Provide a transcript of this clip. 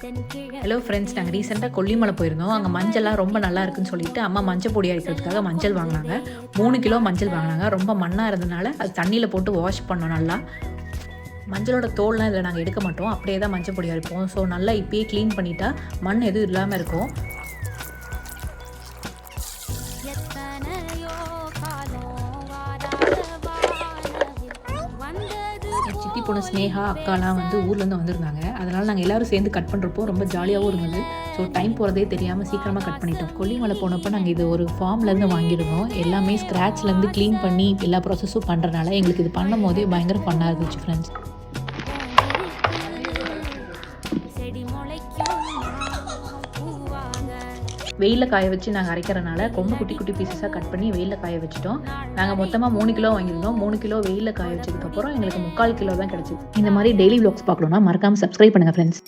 Hello friends, நாங்கள் ரீசெண்டாக கொல்லிமலை போயிருந்தோம். அங்கே மஞ்சள்லாம் ரொம்ப நல்லா இருக்குன்னு சொல்லிட்டு அம்மா மஞ்சள் பொடி அரைக்கிறதுக்காக மஞ்சள் வாங்கினாங்க. 3 கிலோ மஞ்சள் வாங்கினாங்க. ரொம்ப மண்ணாக இருந்ததுனால அது தண்ணியில் போட்டு வாஷ் பண்ணோம் நல்லா. மஞ்சளோட தோல்லாம் இதில் நாங்கள் எடுக்க மாட்டோம், அப்படியே தான் மஞ்சள் பொடி அரைப்போம். ஸோ நல்லா இப்பயே க்ளீன் பண்ணிட்டா மண் எதுவும் இல்லாமல் இருக்கும். சித்தி பொண்ணு ஸ்னேகா அக்காலாம் வந்து ஊர்லேருந்து வந்திருந்தாங்க. அதனால் நாங்கள் எல்லோரும் சேர்ந்து கட் பண்ணுறப்போ ரொம்ப ஜாலியாகவும் இருந்தது. ஸோ டைம் போகிறதே தெரியாமல் சீக்கிரமாக கட் பண்ணிட்டோம். கொல்லிமலை போனப்போ நாங்கள் இது ஒரு ஃபார்ம்லேருந்து வாங்கியிருந்தோம். எல்லாமே ஸ்க்ராட்ச்லேருந்து க்ளீன் பண்ணி எல்லா ப்ராசஸும் பண்ணுறனால எங்களுக்கு இது பண்ணும் போதே பயங்கர ஃபன்னாக இருந்துச்சு ஃப்ரெண்ட்ஸ். வெயிலில் காய வச்சு நாங்கள் அரைக்கிறனால ரொம்ப குட்டி குட்டி பீசஸாக கட் பண்ணி வெயிலில் காய வச்சுட்டோம். நாங்கள் மொத்தமாக 3 கிலோ வாங்கியிருந்தோம். 3 கிலோ வெயிலில் காய வச்சதுக்கப்புறம் எங்களுக்கு 3/4 கிலோ தான் கிடச்சிது. இந்த மாதிரி டெய்லி வ்ளாக்ஸ் பார்க்கணுன்னா மறக்காமல் சப்ஸ்கிரைப் பண்ணுங்கள் ஃப்ரெண்ட்ஸ்.